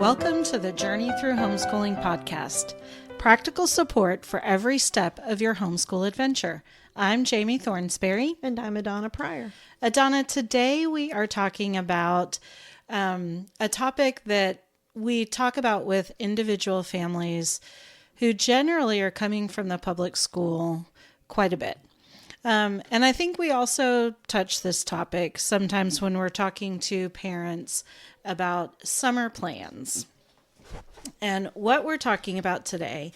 Welcome to the Journey Through Homeschooling podcast, practical support for every step of your homeschool adventure. I'm Jami Thornsberry. And I'm Adonna Pryor. Adonna, today we are talking about a topic that we talk about with individual families who generally are coming from the public school quite a bit. And I think we also touch this topic sometimes when we're talking to parents about summer plans. And what we're talking about today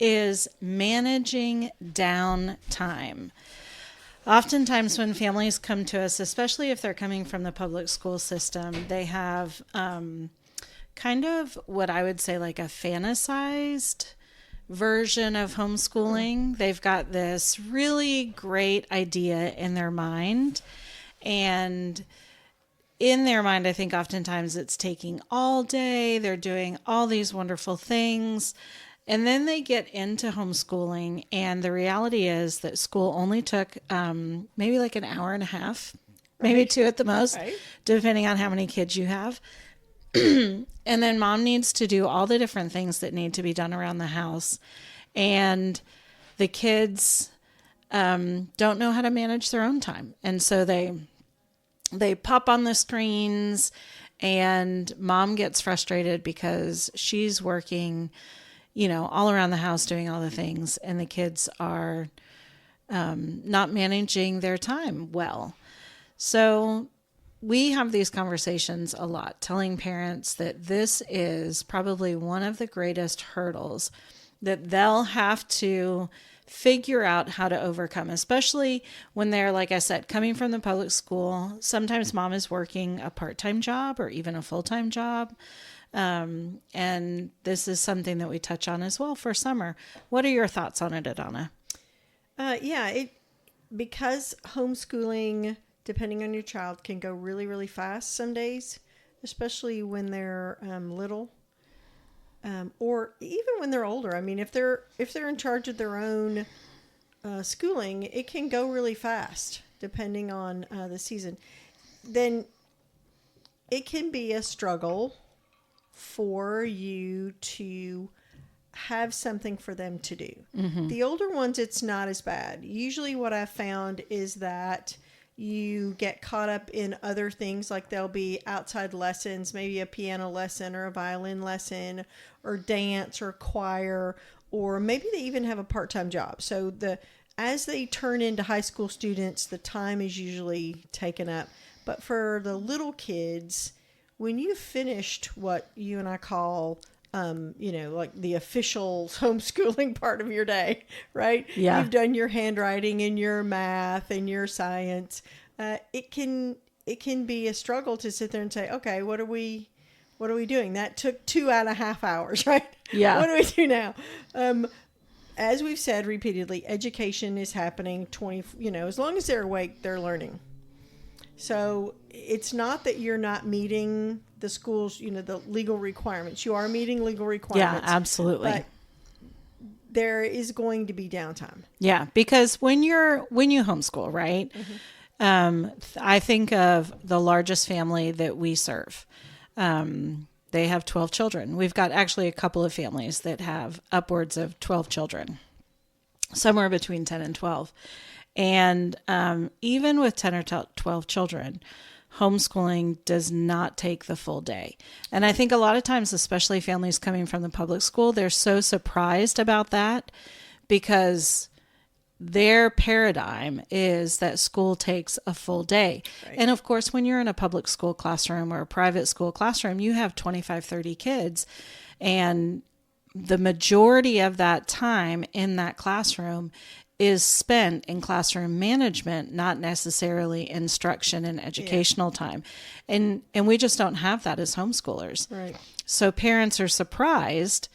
is managing downtime. Oftentimes when families come to us, especially if they're coming from the public school system, they have kind of what I would say like a fantasized version of homeschooling. They've got this really great idea in their mind, and in their mind, I think oftentimes it's taking all day. They're doing all these wonderful things. And then they get into homeschooling, and the reality is that school only took maybe like an hour and a half, maybe two at the most, depending on how many kids you have. And then mom needs to do all the different things that need to be done around the house. And the kids don't know how to manage their own time. And so they pop on the screens, and mom gets frustrated because she's working, all around the house doing all the things, and the kids are not managing their time well. So we have these conversations a lot, telling parents that this is probably one of the greatest hurdles that they'll have to figure out how to overcome, especially when they're, like I said, coming from the public school. Sometimes mom is working a part-time job or even a full-time job. And this is something that we touch on as well for summer. What are your thoughts on it, Adonna? Because homeschooling, depending on your child, can go really, really fast some days, especially when they're little. Or even when they're older. I mean, if they're in charge of their own schooling, it can go really fast depending on the season. Then it can be a struggle for you to have something for them to do. Mm-hmm. The older ones, it's not as bad. Usually what I've found is that you get caught up in other things, like there'll be outside lessons, maybe a piano lesson or a violin lesson or dance or choir, or maybe they even have a part-time job. So as they turn into high school students, the time is usually taken up. But for the little kids, when you've finished what you and I call like the official homeschooling part of your day, right? Yeah. You've done your handwriting and your math and your science. It can be a struggle to sit there and say, okay, what are we doing? That took 2.5 hours, right? Yeah. What do we do now? As we've said repeatedly, education is happening as long as they're awake, they're learning. So it's not that you're not meeting the school's, the legal requirements. You are meeting legal requirements. Yeah, absolutely. But there is going to be downtime. Yeah, because when you homeschool, right? Mm-hmm. I think of the largest family that we serve. They have 12 children. We've got actually a couple of families that have upwards of 12 children, somewhere between 10 and 12. And even with 10 or 12 children, homeschooling does not take the full day. And I think a lot of times, especially families coming from the public school, they're so surprised about that because their paradigm is that school takes a full day. Right. And of course, when you're in a public school classroom or a private school classroom, you have 25, 30 kids. And the majority of that time in that classroom is spent in classroom management, not necessarily instruction and educational time. And we just don't have that as homeschoolers. Right. So parents are surprised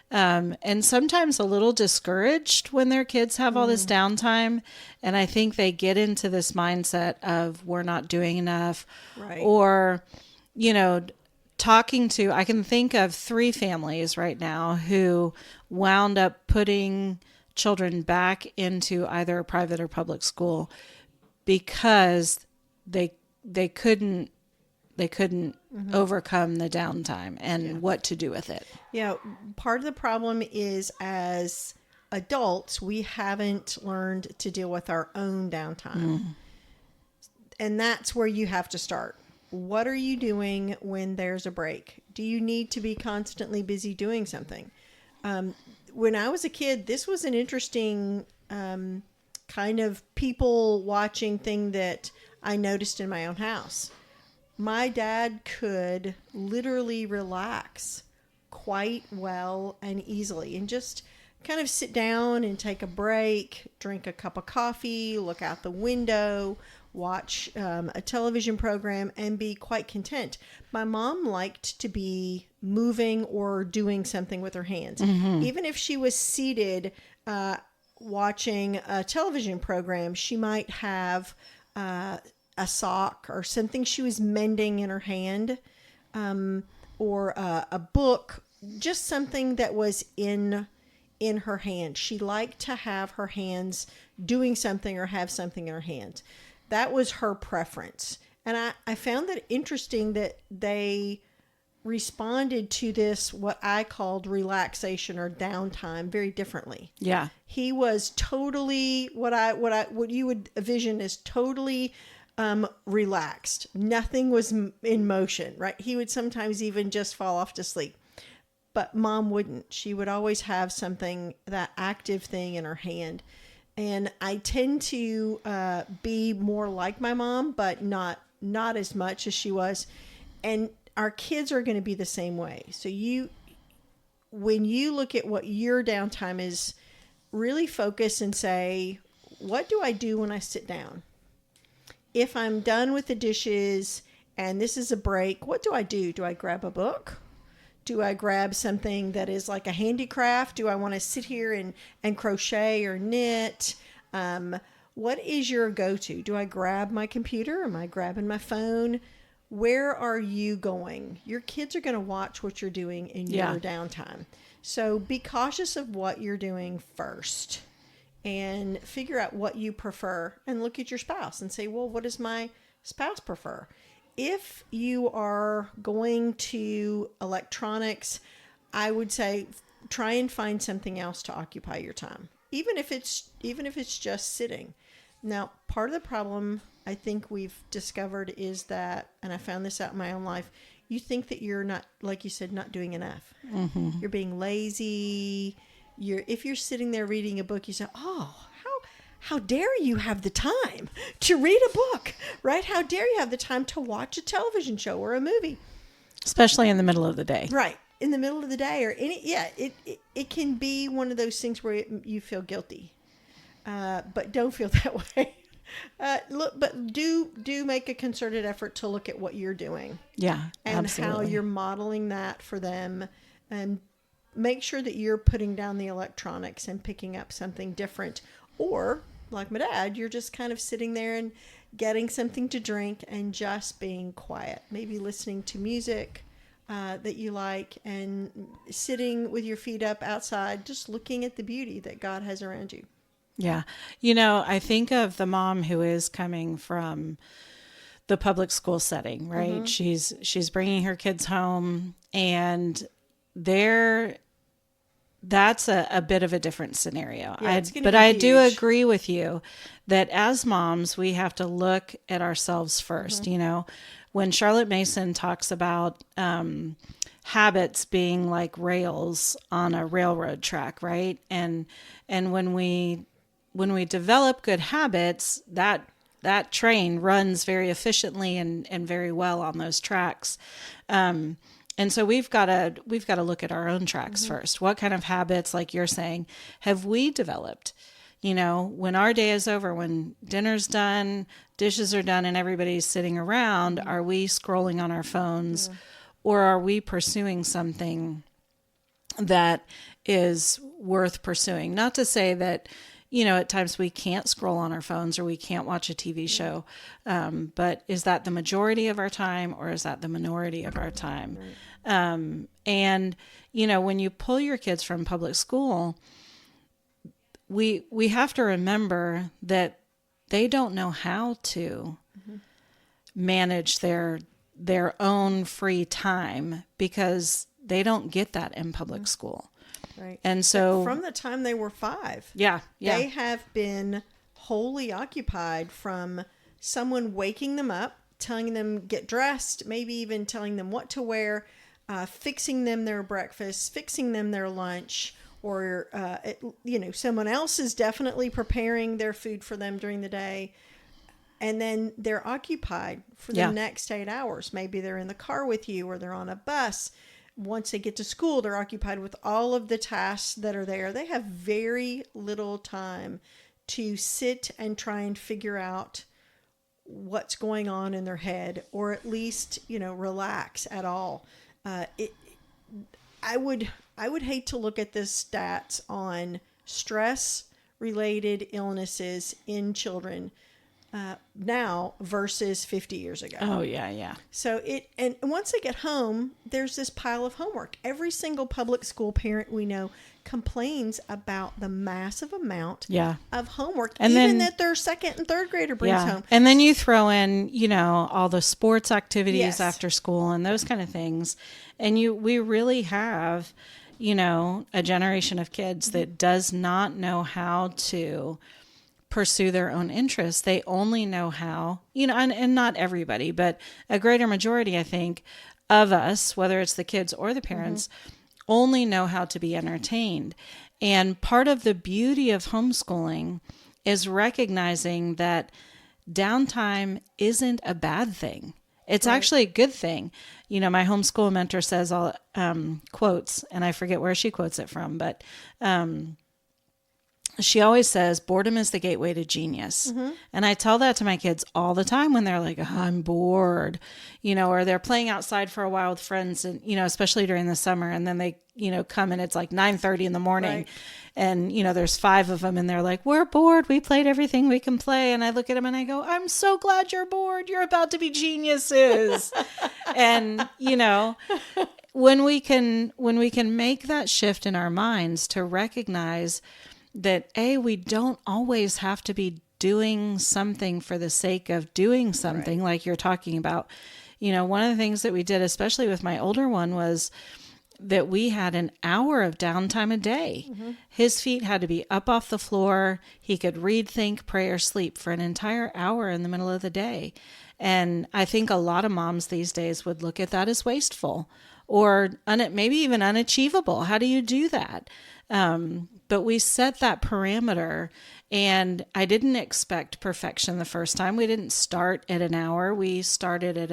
and sometimes a little discouraged when their kids have all this downtime. And I think they get into this mindset of we're not doing enough. Right. Or, I can think of 3 families right now who wound up putting children back into either a private or public school because they couldn't overcome the downtime and what to do with it. Yeah, part of the problem is as adults, we haven't learned to deal with our own downtime. And that's where you have to start. What are you doing when there's a break? Do you need to be constantly busy doing something? When I was a kid, this was an interesting kind of people watching thing that I noticed in my own house. My dad could literally relax quite well and easily and just kind of sit down and take a break, drink a cup of coffee, look out the window, watch a television program, and be quite content. My mom liked to be moving or doing something with her hands. Even if she was seated watching a television program, she might have a sock or something she was mending in her hand, or a book, just something that was in her hand. She liked to have her hands doing something or have something in her hands. That was her preference. And I found that interesting that they responded to this, what I called relaxation or downtime, very differently. Yeah. He was totally what you would envision as totally relaxed. Nothing was in motion, right? He would sometimes even just fall off to sleep. But mom wouldn't. She would always have something, that active thing in her hand. And I tend to be more like my mom, but not as much as she was. And our kids are going to be the same way. So when you look at what your downtime is, really focus and say, what do I do when I sit down? If I'm done with the dishes and this is a break, what do I do? Do I grab a book? Do I grab something that is like a handicraft? Do I want to sit here and crochet or knit? What is your go-to? Do I grab my computer? Am I grabbing my phone? Where are you going? Your kids are going to watch what you're doing in your downtime. So be cautious of what you're doing first and figure out what you prefer and look at your spouse and say, well, what does my spouse prefer? If you are going to electronics, I would say try and find something else to occupy your time, even if it's just sitting. Now, part of the problem I think we've discovered is that, and I found this out in my own life, you think that you're not, like you said, not doing enough. You're being lazy. If you're sitting there reading a book, you say, oh, how dare you have the time to read a book, right? How dare you have the time to watch a television show or a movie? Especially in the middle of the day. Right. In the middle of the day or it can be one of those things where you feel guilty. But don't feel that way. But do make a concerted effort to look at what you're doing. Yeah, and absolutely. how you're modeling that for them, and make sure that you're putting down the electronics and picking up something different. Or, like my dad, you're just kind of sitting there and getting something to drink and just being quiet. Maybe listening to music that you like and sitting with your feet up outside, just looking at the beauty that God has around you. Yeah. I think of the mom who is coming from the public school setting, right? She's bringing her kids home, and that's a bit of a different scenario. Yeah, but I do agree with you that as moms, we have to look at ourselves first. When Charlotte Mason talks about habits being like rails on a railroad track, right? And when we develop good habits, that train runs very efficiently and very well on those tracks. And so we've got to look at our own tracks first. What kind of habits, like you're saying, have we developed? When our day is over, when dinner's done, dishes are done, and everybody's sitting around, are we scrolling on our phones, or are we pursuing something that is worth pursuing? Not to say that, at times we can't scroll on our phones or we can't watch a TV show, but is that the majority of our time, or is that the minority of our time? And when you pull your kids from public school, we have to remember that they don't know how to manage their their own free time because they don't get that in public school. Right. And so from the time they were 5, yeah. they have been wholly occupied from someone waking them up, telling them get dressed, maybe even telling them what to wear, fixing them their breakfast, fixing them their lunch, or someone else is definitely preparing their food for them during the day. And then they're occupied for the next 8 hours. Maybe they're in the car with you or they're on a bus. Once they get to school, they're occupied with all of the tasks that are there. They have very little time to sit and try and figure out what's going on in their head, or at least, relax at all. I would hate to look at the stats on stress related illnesses in children now versus 50 years ago. Oh yeah. So and once they get home, there's this pile of homework. Every single public school parent we know complains about the massive amount of homework, and even that their second and third grader brings home. And then you throw in, all the sports activities after school and those kind of things. And we really have, a generation of kids that does not know how to pursue their own interests. They only know how, and not everybody, but a greater majority, I think, of us, whether it's the kids or the parents, only know how to be entertained. And part of the beauty of homeschooling is recognizing that downtime isn't a bad thing. It's actually a good thing. My homeschool mentor says all quotes, and I forget where she quotes it from, but she always says, boredom is the gateway to genius. And I tell that to my kids all the time when they're like, oh, I'm bored, or they're playing outside for a while with friends, and, especially during the summer. And then they, come and it's like 9:30 in the morning. Right. And, there's 5 of them and they're like, we're bored. We played everything we can play. And I look at them and I go, I'm so glad you're bored. You're about to be geniuses. And, when we can make that shift in our minds to recognize that we don't always have to be doing something for the sake of doing something, like you're talking about. One of the things that we did, especially with my older one, was that we had an hour of downtime a day. His feet had to be up off the floor. He could read, think, pray, or sleep for an entire hour in the middle of the day. And I think a lot of moms these days would look at that as wasteful or maybe even unachievable. How do you do that? But we set that parameter, and I didn't expect perfection the first time. We didn't start at an hour. We started at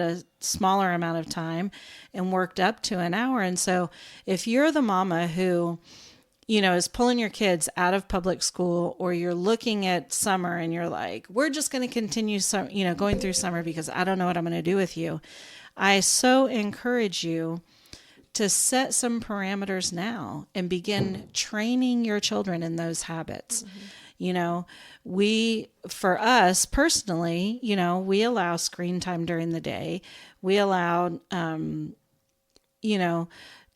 a smaller amount of time and worked up to an hour. And so if you're the mama who, is pulling your kids out of public school, or you're looking at summer and you're like, we're just going to continue going through summer because I don't know what I'm going to do with you, I so encourage you to set some parameters now and begin training your children in those habits. For us personally, we allow screen time during the day. We allow,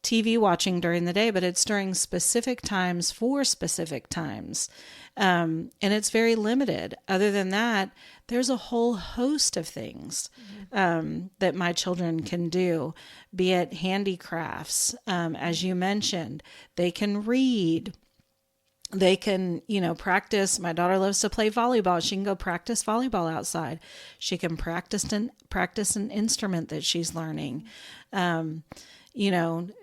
TV watching during the day, but it's during specific times for specific times. And it's very limited. Other than that, there's a whole host of things that my children can do, be it handicrafts. As you mentioned, they can read. They can, practice. My daughter loves to play volleyball. She can go practice volleyball outside. She can practice an instrument that she's learning.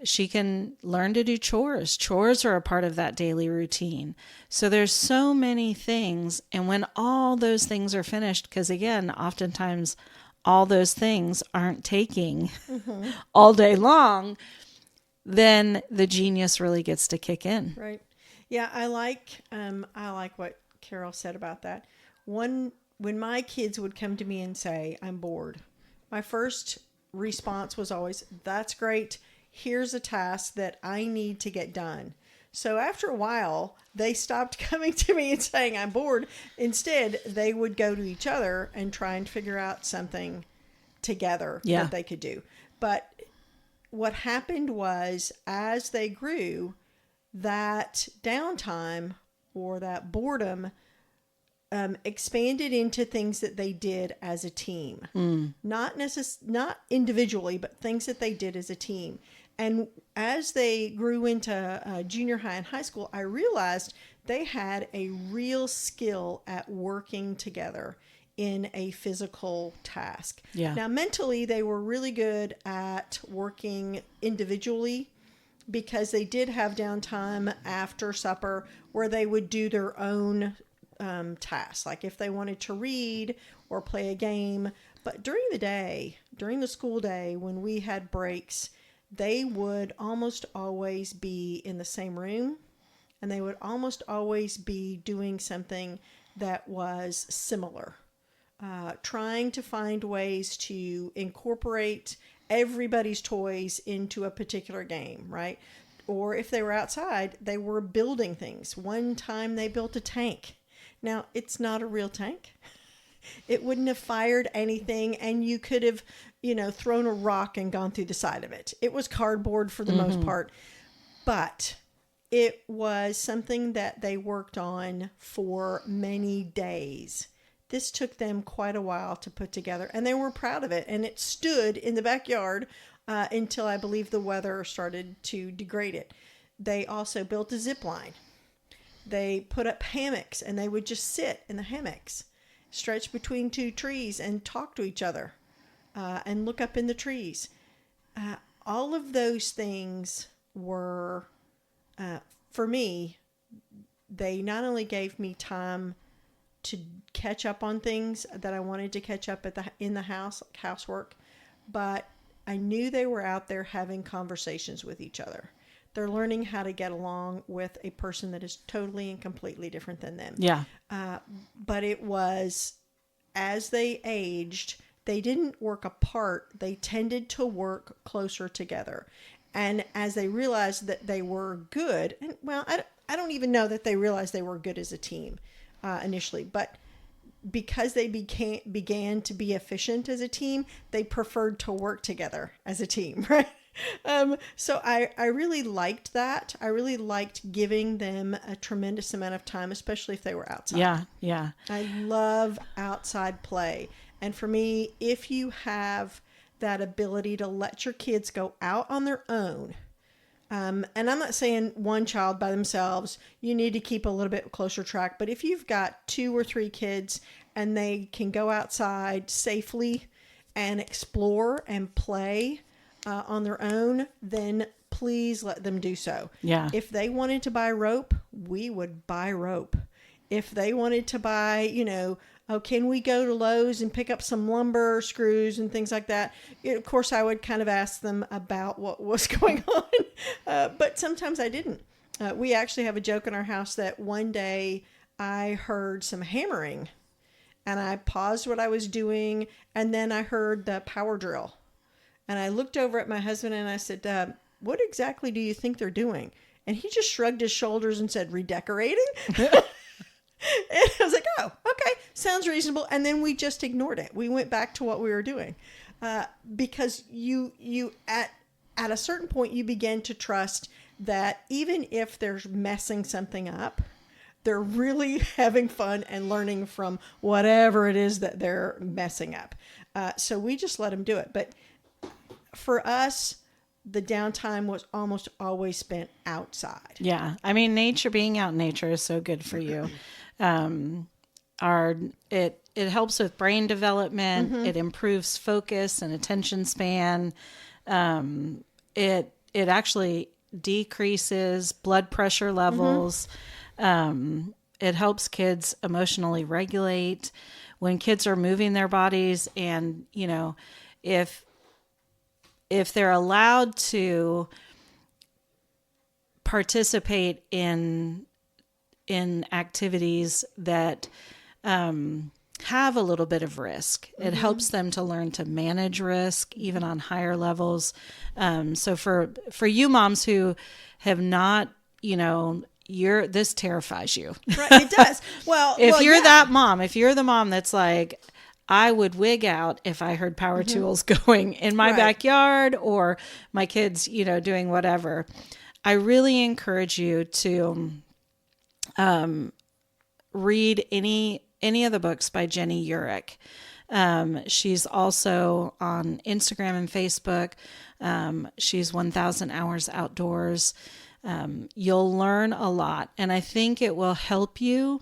She can learn to do chores. Chores are a part of that daily routine. So there's so many things. And when all those things are finished, because again, oftentimes all those things aren't taking all day long, then the genius really gets to kick in. Right. Yeah, I like what Carol said about that. When my kids would come to me and say, I'm bored, my first response was always, that's great. Here's a task that I need to get done. So after a while, they stopped coming to me and saying, I'm bored. Instead, they would go to each other and try and figure out something together that they could do. But what happened was, as they grew, that downtime or that boredom expanded into things that they did as a team, not individually, but things that they did as a team. And as they grew into junior high and high school, I realized they had a real skill at working together in a physical task. Yeah. Now, mentally, they were really good at working individually because they did have downtime after supper where they would do their own tasks, like if they wanted to read or play a game. But during the day, during the school day, when we had breaks, they would almost always be in the same room, and they would almost always be doing something that was similar, trying to find ways to incorporate everybody's toys into a particular game, right? Or if they were outside, they were building things. One time they built a tank. Now, it's not a real tank. It wouldn't have fired anything, and you could have, thrown a rock and gone through the side of it. It was cardboard for the most part, but it was something that they worked on for many days. This took them quite a while to put together, and they were proud of it, and it stood in the backyard until I believe the weather started to degrade it. They also built a zip line. They put up hammocks, and they would just sit in the hammocks, stretch between two trees, and talk to each other, and look up in the trees. All of those things were, for me, they not only gave me time to catch up on things that I wanted to catch up in the house, like housework, but I knew they were out there having conversations with each other. They're learning how to get along with a person that is totally and completely different than them. Yeah. But it was, as they aged, they didn't work apart. They tended to work closer together. And as they realized that they were good, and well, I don't even know that they realized they were good as a team initially, but because they began to be efficient as a team, they preferred to work together as a team, right? So I really liked that. I really liked giving them a tremendous amount of time, especially if they were outside. Yeah, yeah. I love outside play. And for me, if you have that ability to let your kids go out on their own, and I'm not saying one child by themselves, you need to keep a little bit closer track, but if you've got 2 or 3 kids and they can go outside safely and explore and play on their own, then please let them do so. Yeah. If they wanted to buy rope, we would buy rope. If they wanted to buy, can we go to Lowe's and pick up some lumber, screws, and things like that? Of course, I would kind of ask them about what was going on, but sometimes I didn't. We actually have a joke in our house that one day I heard some hammering, and I paused what I was doing, and then I heard the power drill. And I looked over at my husband and I said, what exactly do you think they're doing? And he just shrugged his shoulders and said, redecorating? And I was like, oh, okay, sounds reasonable. And then we just ignored it. We went back to what we were doing. Because you at a certain point, you begin to trust that even if they're messing something up, they're really having fun and learning from whatever it is that they're messing up. So we just let them do it. But for us, the downtime was almost always spent outside. Yeah. I mean, being out in nature is so good for you. It helps with brain development. Mm-hmm. It improves focus and attention span. It actually decreases blood pressure levels. Mm-hmm. It helps kids emotionally regulate when kids are moving their bodies. And, if they're allowed to participate in activities that have a little bit of risk, it helps them to learn to manage risk even on higher levels. So for you moms who have not, this terrifies you. Right, it does. If you're that mom, if you're the mom that's like, I would wig out if I heard power tools going in my backyard or my kids, doing whatever. I really encourage you to read any any of the books by Jenny Urick. She's also on Instagram and Facebook. She's 1000 Hours Outdoors. You'll learn a lot. And I think it will help you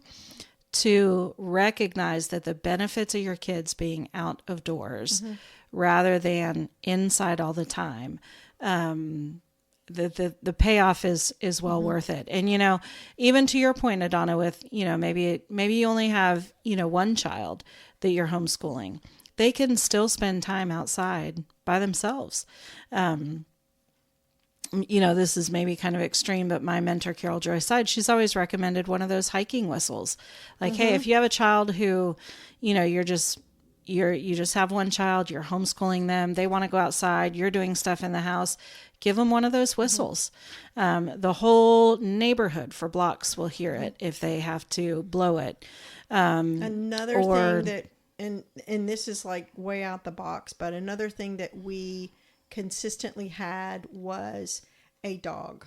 to recognize that the benefits of your kids being out of doors rather than inside all the time. The payoff is well worth it. And, even to your point, Adonna, with, maybe you only have, one child that you're homeschooling, they can still spend time outside by themselves. This is maybe kind of extreme, but my mentor, Carol Joy Side, she's always recommended one of those hiking whistles. Like, hey, if you have a child who, you just have one child, you're homeschooling them, they want to go outside, you're doing stuff in the house, give them one of those whistles. The whole neighborhood for blocks will hear it if they have to blow it. Another thing that, and this is like way out the box, but another thing that we consistently had was a dog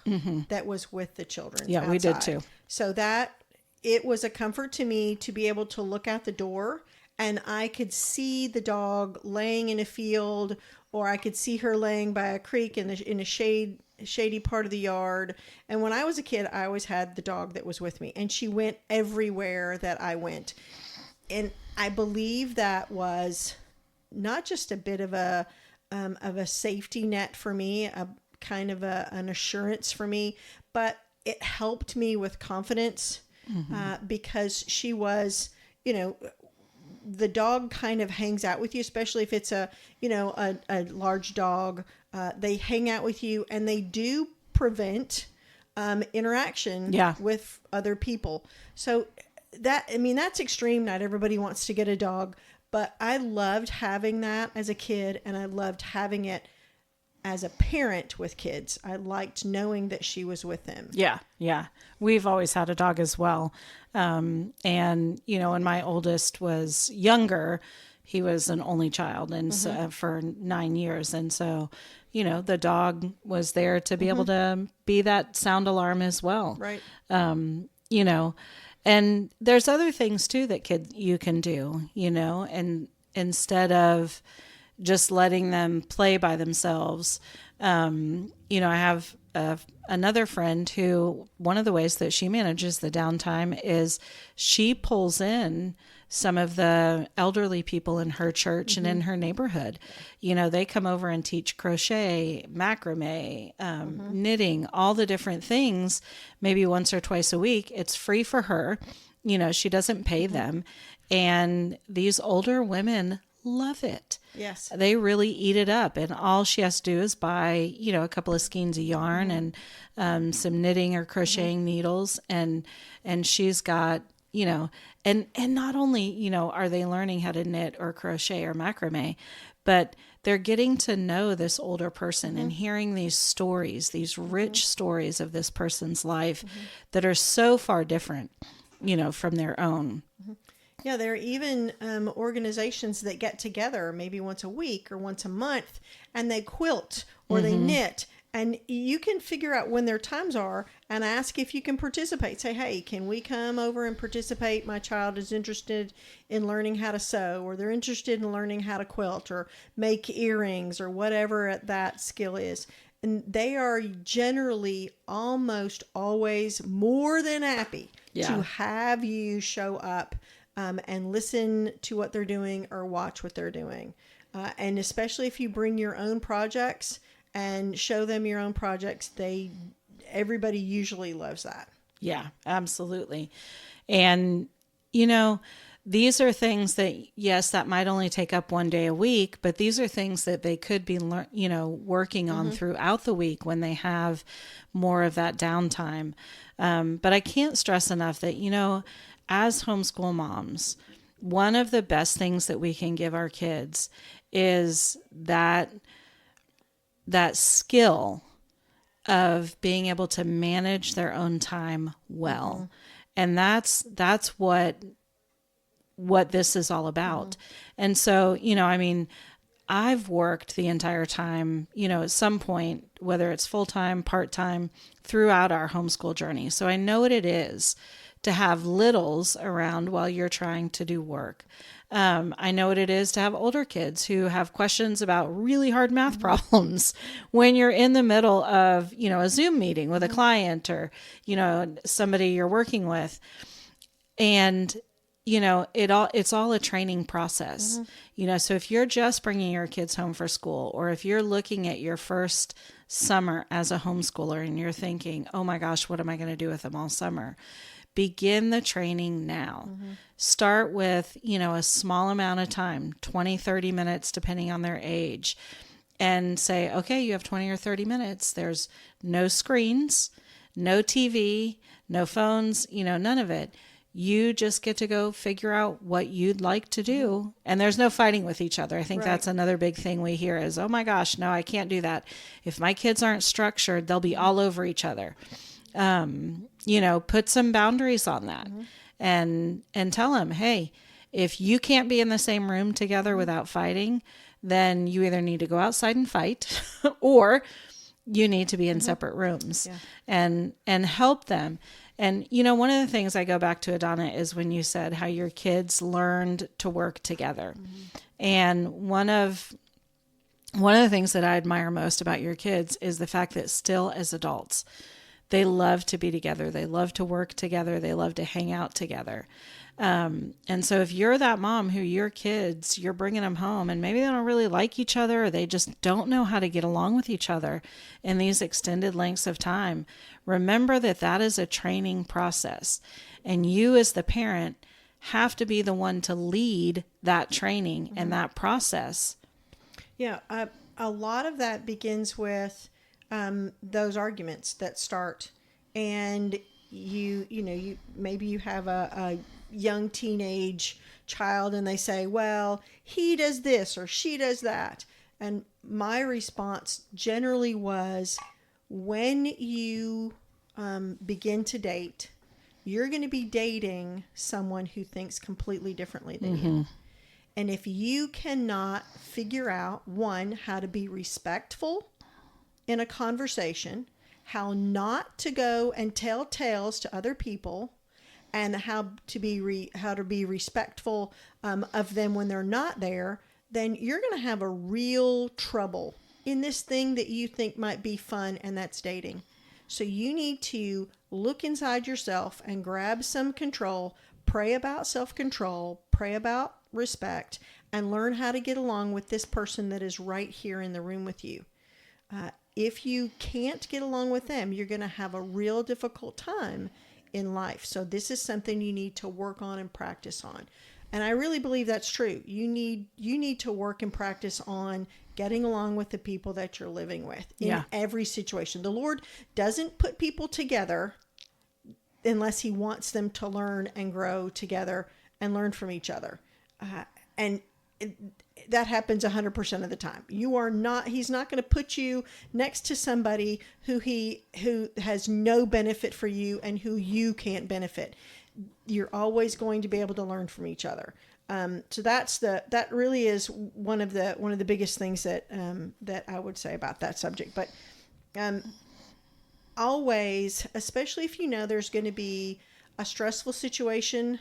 that was with the children. Yeah, outside. We did too. So that it was a comfort to me to be able to look out the door and I could see the dog laying in a field, or I could see her laying by a creek in a shady part of the yard. And when I was a kid, I always had the dog that was with me, and she went everywhere that I went. And I believe that was not just a bit of a safety net for me, a kind of an assurance for me, but it helped me with confidence because she was, the dog kind of hangs out with you, especially if it's a large dog. They hang out with you, and they do prevent interaction with other people. So that's extreme. Not everybody wants to get a dog, but I loved having that as a kid, and I loved having it as a parent with kids. I liked knowing that she was with them. Yeah. We've always had a dog as well. And, when my oldest was younger, he was an only child and so, for 9 years. And so, the dog was there to be able to be that sound alarm as well. Right. And there's other things too that you can do, and instead of just letting them play by themselves. I have another friend who, one of the ways that she manages the downtime is she pulls in some of the elderly people in her church and in her neighborhood. They come over and teach crochet, macrame, knitting, all the different things, maybe once or twice a week. It's free for her. She doesn't pay them. And these older women love it. Yes. They really eat it up. And all she has to do is buy, a couple of skeins of yarn and some knitting or crocheting needles. And she's got, and not only, are they learning how to knit or crochet or macrame, but they're getting to know this older person and hearing these stories, these rich stories of this person's life that are so far different, from their own. Yeah, there are even organizations that get together maybe once a week or once a month, and they quilt or they knit. And you can figure out when their times are and ask if you can participate. Say, hey, can we come over and participate? My child is interested in learning how to sew, or they're interested in learning how to quilt or make earrings or whatever that skill is. And they are generally almost always more than happy to have you show up and listen to what they're doing or watch what they're doing. And especially if you bring your own projects and show them your own projects, everybody usually loves that. Yeah, absolutely. And, these are things that, yes, that might only take up one day a week, but these are things that they could be, working on throughout the week when they have more of that downtime. But I can't stress enough that, as homeschool moms, one of the best things that we can give our kids is that skill of being able to manage their own time well. And that's what this is all about. And so, I've worked the entire time, at some point, whether it's full-time, part-time, throughout our homeschool journey. So I know what it is to have littles around while you're trying to do work. I know what it is to have older kids who have questions about really hard math problems when you're in the middle of, a Zoom meeting with a client or, somebody you're working with. And, it's all a training process. So if you're just bringing your kids home for school, or if you're looking at your first summer as a homeschooler and you're thinking, oh my gosh, what am I going to do with them all summer? Begin the training now. Start with, a small amount of time, 20, 30 minutes, depending on their age, and say, okay, you have 20 or 30 minutes. There's no screens, no TV, no phones, none of it. You just get to go figure out what you'd like to do. And there's no fighting with each other. I think that's another big thing we hear is, oh my gosh, no, I can't do that. If my kids aren't structured, they'll be all over each other. Put some boundaries on that and tell them, hey, if you can't be in the same room together without fighting, then you either need to go outside and fight or you need to be in separate rooms and help them. And, one of the things I go back to, Adonna, is when you said how your kids learned to work together. And one of the things that I admire most about your kids is the fact that still as adults, they love to be together. They love to work together. They love to hang out together. And so if you're that mom who your kids, you're bringing them home and maybe they don't really like each other or they just don't know how to get along with each other in these extended lengths of time, remember that is a training process. And you as the parent have to be the one to lead that training and that process. Yeah, a lot of that begins with those arguments that start, and you maybe you have a young teenage child and they say, well, he does this or she does that. And my response generally was, when you begin to date, you're going to be dating someone who thinks completely differently than you. And if you cannot figure out, one, how to be respectful in a conversation, how not to go and tell tales to other people, and how to be respectful of them when they're not there, then you're going to have a real trouble in this thing that you think might be fun, and that's dating. So you need to look inside yourself and grab some control, pray about self-control, pray about respect, and learn how to get along with this person that is right here in the room with you. If you can't get along with them, you're going to have a real difficult time in life. So this is something you need to work on and practice on. And I really believe that's true. You need to work and practice on getting along with the people that you're living with in every situation. The Lord doesn't put people together unless he wants them to learn and grow together and learn from each other. That happens 100% of the time. He's not going to put you next to somebody who has no benefit for you and who you can't benefit. You're always going to be able to learn from each other. So that really is one of the biggest things that I would say about that subject. But always, especially if there's going to be a stressful situation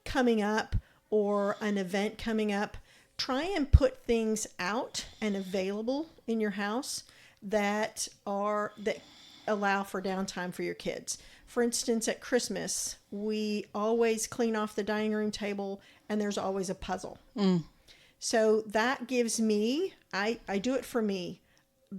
coming up or an event coming up, try and put things out and available in your house that allow for downtime for your kids. For instance, at Christmas, we always clean off the dining room table and there's always a puzzle. So that gives me, I do it for me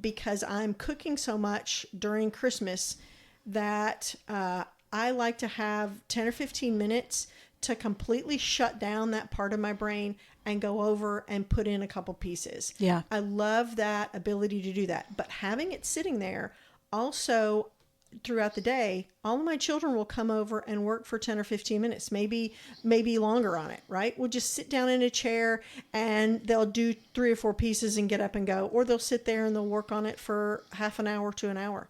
because I'm cooking so much during Christmas that I like to have 10 or 15 minutes to completely shut down that part of my brain and go over and put in a couple pieces. Yeah. I love that ability to do that. But having it sitting there, also throughout the day, all of my children will come over and work for 10 or 15 minutes, maybe longer on it, right? We'll just sit down in a chair and they'll do 3 or 4 pieces and get up and go, or they'll sit there and they'll work on it for half an hour to an hour.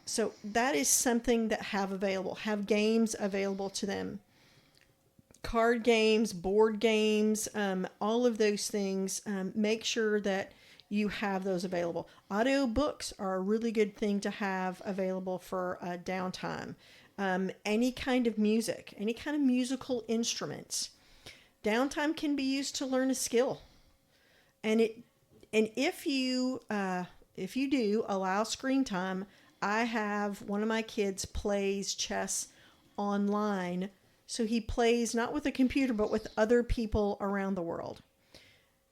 So that is something that have games available to them. card games, board games, all of those things. Make sure that you have those available. Audio books are a really good thing to have available for downtime. Any kind of music, any kind of musical instruments. Downtime can be used to learn a skill. And if you do allow screen time, I have one of my kids plays chess online. So he plays not with a computer, but with other people around the world.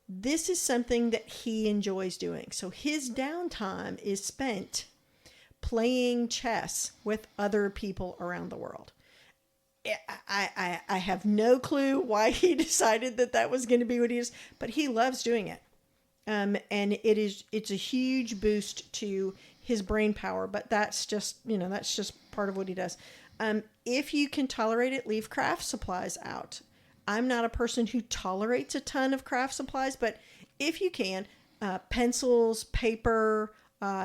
This is something that he enjoys doing. So his downtime is spent playing chess with other people around the world. I have no clue why he decided that was going to be what he is, but he loves doing it. And it's a huge boost to his brain power, but that's just part of what he does. If you can tolerate it, leave craft supplies out. I'm not a person who tolerates a ton of craft supplies, but if you can, pencils, paper,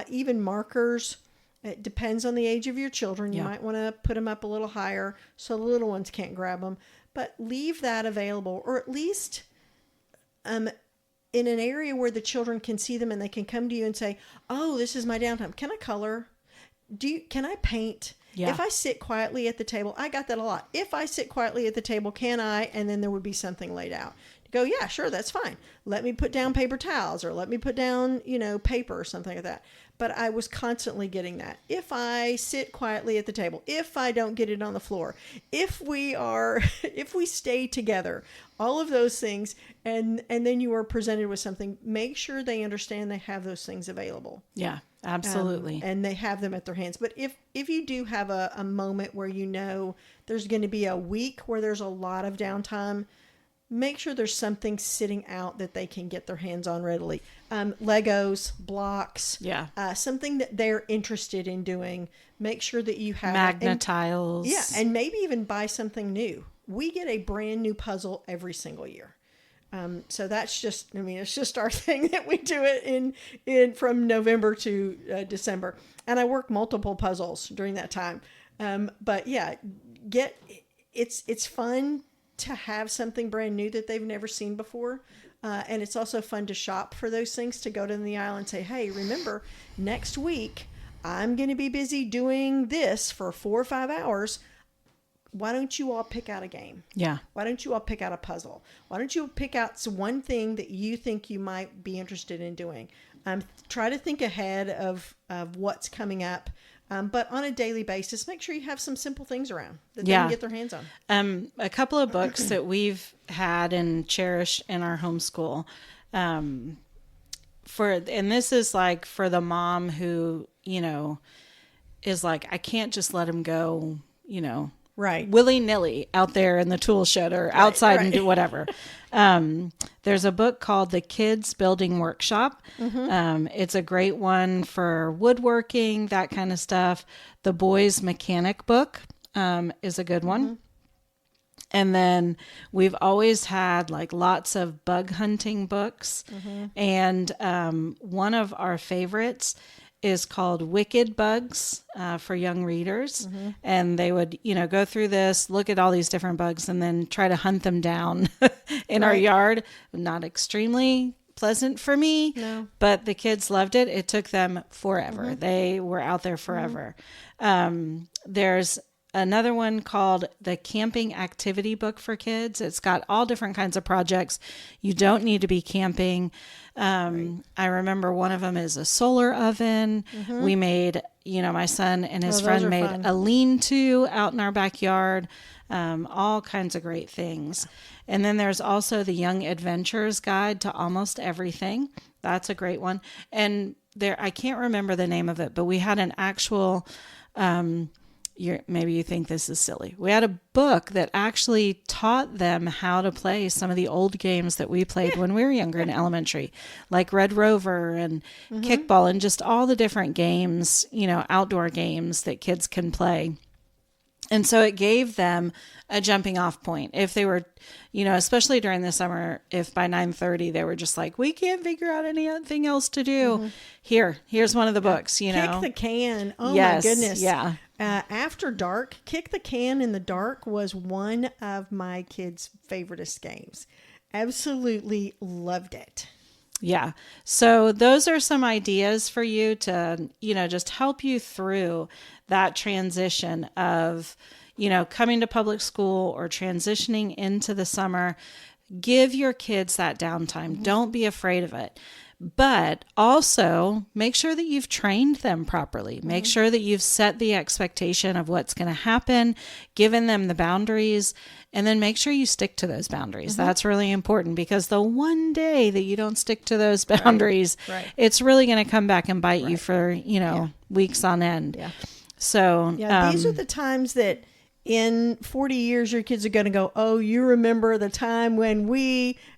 even markers, it depends on the age of your children. You might want to put them up a little higher so the little ones can't grab them, but leave that available, or at least in an area where the children can see them and they can come to you and say, oh, this is my downtime. Can I color? Can I paint? Yeah. If I sit quietly at the table, I got that a lot. If I sit quietly at the table, can I? And then there would be something laid out. Go, yeah, sure, that's fine. Let me put down paper towels, or let me put down, paper or something like that. But I was constantly getting that. If I sit quietly at the table, if I don't get it on the floor, if we stay together, all of those things, and then you are presented with something, make sure they understand they have those things available. Yeah, absolutely. And they have them at their hands. But if you do have a moment where there's going to be a week where there's a lot of downtime, make sure there's something sitting out that they can get their hands on readily. Legos, blocks, something that they're interested in doing. Make sure that you have magnet tiles. Yeah, and maybe even buy something new. We get a brand new puzzle every single year. So that's just, it's just our thing that we do it in from November to December. And I work multiple puzzles during that time. But yeah, it's fun to have something brand new that they've never seen before. And it's also fun to shop for those things, to go to the aisle and say, hey, remember, next week, I'm going to be busy doing this for 4 or 5 hours. Why don't you all pick out a game? Yeah. Why don't you all pick out a puzzle? Why don't you pick out one thing that you think you might be interested in doing? Try to think ahead of what's coming up. But on a daily basis, make sure you have some simple things around that they can get their hands on. A couple of books that we've had and cherished in our homeschool. And this is like for the mom who, is like, I can't just let him go, right, willy-nilly out there in the tool shed or outside and do whatever. There's a book called The Kids Building Workshop. Mm-hmm. It's a great one for woodworking, that kind of stuff. The Boys Mechanic book is a good one. Mm-hmm. And then we've always had like lots of bug hunting books. Mm-hmm. And one of our favorites is called Wicked Bugs for young readers. Mm-hmm. And they would, go through this, look at all these different bugs, and then try to hunt them down in our yard. Not extremely pleasant for me, but the kids loved it. It took them forever. Mm-hmm. They were out there forever. Mm-hmm. There's another one called the Camping Activity Book for Kids. It's got all different kinds of projects. You don't need to be camping. I remember one of them is a solar oven. Mm-hmm. We made, my son and his friend made fun. A lean-to out in our backyard. All kinds of great things. And then there's also the Young Adventurer's Guide to Almost Everything. That's a great one. And I can't remember the name of it, but we had an actual, maybe you think this is silly. We had a book that actually taught them how to play some of the old games that we played when we were younger in elementary, like Red Rover and kickball and just all the different games, outdoor games that kids can play. And so it gave them a jumping off point. If they were, especially during the summer, if by 9:30 they were just like, we can't figure out anything else to do. Mm-hmm. Here's one of the books, Kick the can. Oh, yes, my goodness. Yeah. After dark, kick the can in the dark was one of my kids' favoriteest games. Absolutely loved it. Yeah. So those are some ideas for you to, just help you through that transition of, coming to public school or transitioning into the summer. Give your kids that downtime. Don't be afraid of it. But also make sure that you've trained them properly. Make sure that you've set the expectation of what's going to happen, given them the boundaries, and then make sure you stick to those boundaries. That's really important, because the one day that you don't stick to those boundaries, it's really going to come back and bite you for, weeks on end. Yeah. So these are the times that in 40 years, your kids are going to go, oh, you remember the time when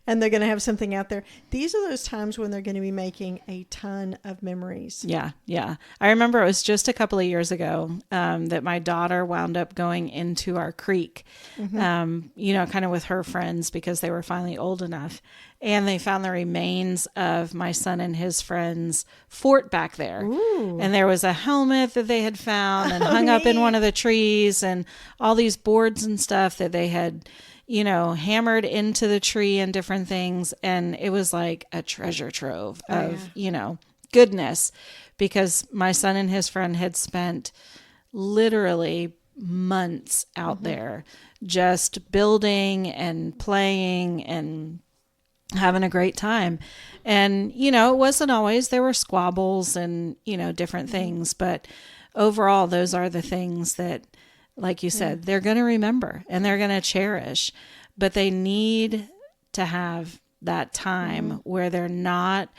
and they're going to have something out there. These are those times when they're going to be making a ton of memories. Yeah. Yeah. I remember it was just a couple of years ago that my daughter wound up going into our creek, kind of with her friends, because they were finally old enough. And they found the remains of my son and his friend's fort back there. Ooh. And there was a helmet that they had found and hung up in one of the trees, and all these boards and stuff that they had, hammered into the tree and different things. And it was like a treasure trove of, goodness, because my son and his friend had spent literally months out there just building and playing and having a great time. And, it wasn't always, there were squabbles and, different things, but overall, those are the things that, like you said, they're going to remember and they're going to cherish, but they need to have that time where they're not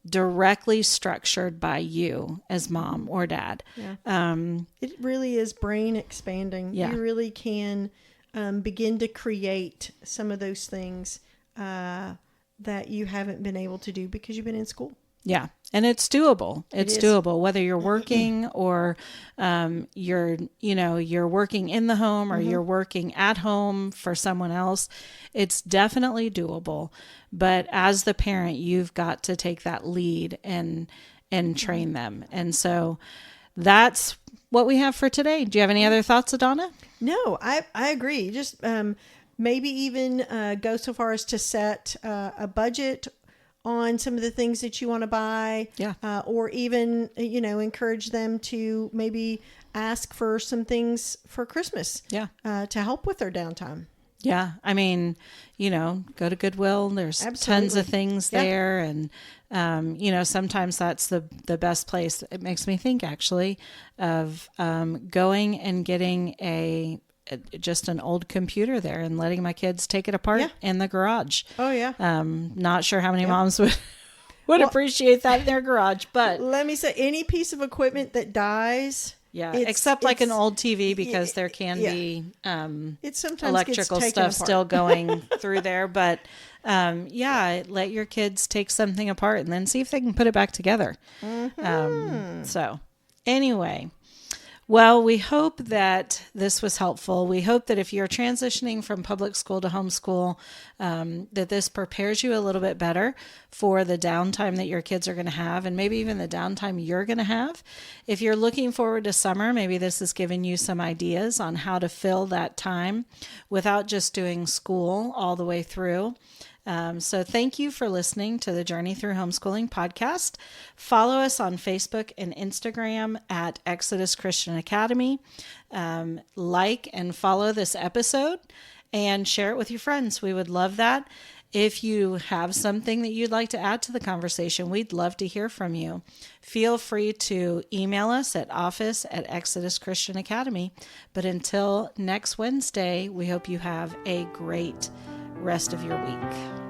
directly structured by you as mom or dad. Yeah. It really is brain expanding. Yeah. You really can begin to create some of those things that you haven't been able to do because you've been in school. Yeah. And it's doable. It's doable, whether you're working or you're working in the home or you're working at home for someone else. It's definitely doable. But as the parent, you've got to take that lead and train them. And so that's what we have for today. Do you have any other thoughts, Adonna? No, I agree. Just maybe even go so far as to set a budget on some of the things that you want to buy. Yeah. Or even, encourage them to maybe ask for some things for Christmas. Yeah. To help with their downtime. Yeah. I mean, go to Goodwill. There's tons of things there. And, sometimes that's the best place. It makes me think actually of going and getting just an old computer there and letting my kids take it apart in the garage. Oh yeah. Not sure how many moms would appreciate that in their garage, but let me say, any piece of equipment that dies. Yeah. Except like an old TV, because there can be, it sometimes electrical gets stuff taken apart. still going through there, but, let your kids take something apart and then see if they can put it back together. So anyway, well, we hope that this was helpful. We hope that if you're transitioning from public school to homeschool, that this prepares you a little bit better for the downtime that your kids are going to have, and maybe even the downtime you're going to have. If you're looking forward to summer, maybe this has given you some ideas on how to fill that time without just doing school all the way through. So thank you for listening to the Journey Through Homeschooling podcast. Follow us on Facebook and Instagram at Exodus Christian Academy. Like and follow this episode and share it with your friends. We would love that. If you have something that you'd like to add to the conversation, we'd love to hear from you. Feel free to email us at office@Exodus Christian Academy. But until next Wednesday, we hope you have a great rest of your week.